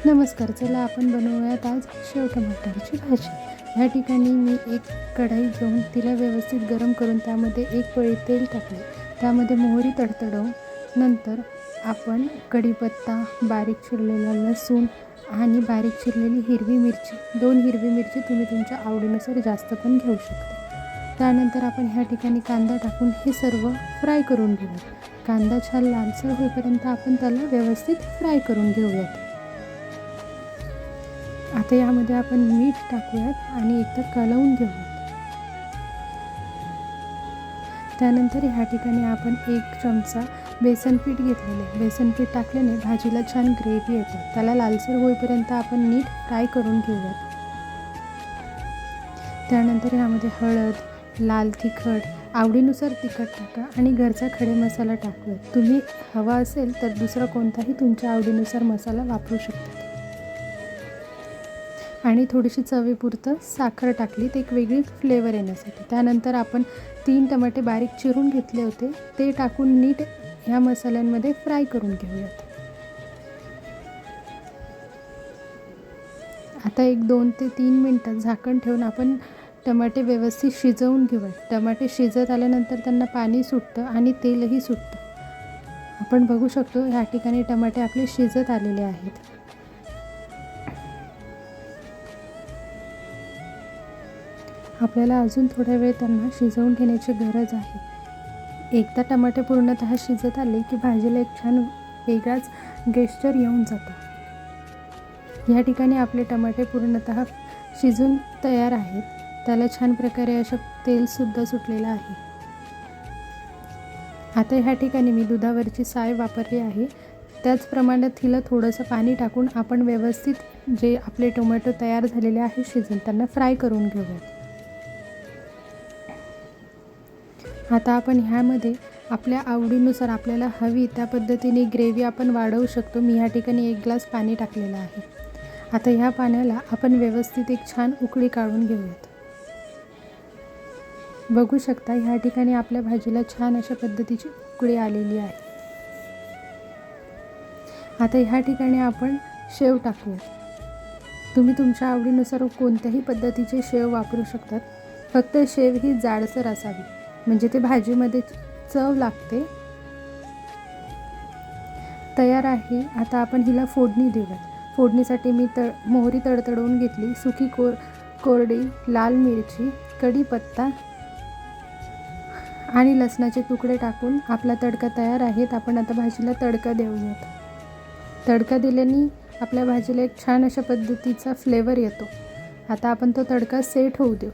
नमस्कार, चला आपण बनवूयात आज शेव टमाटरची भाजी. ह्या ठिकाणी मी एक कढाई घेऊन तिला व्यवस्थित गरम करून त्यामध्ये एक पळी तेल टाकले. त्यामध्ये मोहरी तडतडवून नंतर आपण कढीपत्ता, बारीक चिरलेला लसूण आणि बारीक चिरलेली हिरवी मिरची, 2 हिरवी मिरची तुम्ही तुमच्या आवडीनुसार जास्त पण घेऊ शकता. त्यानंतर आपण ह्या ठिकाणी कांदा टाकून हे सर्व फ्राय करून घेऊया. कांदा छान लालसर होईपर्यंत आपण त्याला व्यवस्थित फ्राय करून घेऊयात. आता यामध्ये आपण मीठ टाकूयात आणि एकतर कालवून घेऊयात. त्यानंतर ह्या ठिकाणी आपण 1 चमचा बेसन पीठ घेतलेले आहे. बेसन पीठ टाकल्याने भाजीला छान ग्रेव्ही येते. त्याला लालसर होईपर्यंत आपण नीट फ्राय करून घेऊयात. त्यानंतर यामध्ये हळद, लाल तिखट, आवडीनुसार तिखट टाका आणि घरचा खडे मसाला टाकूयात. तुम्ही हवा असेल तर दुसरा कोणताही तुमच्या आवडीनुसार मसाला वापरू शकता. आणि थोडीशी चवीपुरतं साखर टाकली, ते एक वेगळी फ्लेवर येण्यासाठी. त्यानंतर आपण 3 टमाटे बारीक चिरून घेतले होते, ते टाकून नीट ह्या मसाल्यांमध्ये फ्राय करून घेऊयात. आता 2 ते 3 मिनटं झाकण ठेवून आपण टमाटे व्यवस्थित शिजवून घेऊयात. टमाटे शिजत आल्यानंतर त्यांना पाणी सुटतं आणि तेलही सुटतं. आपण बघू शकतो ह्या ठिकाणी टमाटे आपले शिजत आलेले आहेत. आपल्याला अजून थोडा वेळ त्यांना शिजवून घेण्याची गरज आहे. एकदा टमाटे पूर्णतः शिजत आले की भाजीला एक छान वेगळाच गेस्चर येऊन जातो. या ठिकाणी आपले टमाटे पूर्णतः शिजून तयार आहेत. त्याला छान प्रकारे असं तेलसुद्धा सुटलेलं आहे. आता ह्या ठिकाणी मी दुधावरची साय वापरली आहे. त्याचप्रमाणे तिला थोडंसं पाणी टाकून आपण व्यवस्थित जे आपले टोमॅटो तयार झालेले आहे शिजून, त्यांना फ्राय करून घेऊयात. आता आपण ह्यामध्ये आपल्या आवडीनुसार आपल्याला हवी त्या पद्धतीने ग्रेव्ही आपण वाढवू शकतो. मी ह्या ठिकाणी 1 ग्लास पाणी टाकलेलं आहे. आता ह्या पाण्याला आपण व्यवस्थित एक छान उकळी काढून घेऊयात. बघू शकता ह्या ठिकाणी आपल्या भाजीला छान अशा पद्धतीची उकळी आलेली आहे. आता ह्या ठिकाणी आपण शेव टाकूयात. तुम्ही तुमच्या आवडीनुसार कोणत्याही पद्धतीचे शेव वापरू शकतात. फक्त शेव ही जाडसर असावी, म्हणजे ते भाजीमध्ये चव लागते. तयार आहे. आता आपण हिला फोडणी देऊयात. फोडणीसाठी मी मोहरी तडतडवून घेतली, सुकी कोरडी लाल मिरची, कढीपत्ता आणि लसणाचे तुकडे टाकून आपला तडका तयार आहे. आपण आता भाजीला तडका देऊयात. तडका दिल्याने आपल्या भाजीला एक छान अशा पद्धतीचा फ्लेवर येतो. आता आपण तो तडका सेट होऊ देऊ.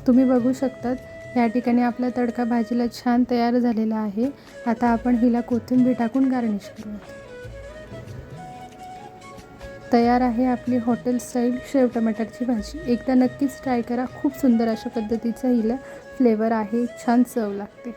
तुम्ही बघू शकतात या ठिकाणी आपला तडका भाजीला छान तयार झालेला आहे. आता आपण हिला कोथिंबीर टाकून गार्निश करूयात. तयार आहे आपली हॉटेल स्टाईल शेव टमाटरची भाजी. एकदा नक्कीच ट्राय करा. खूप सुंदर अशा पद्धतीचा हिला फ्लेवर आहे, छान चव लागते.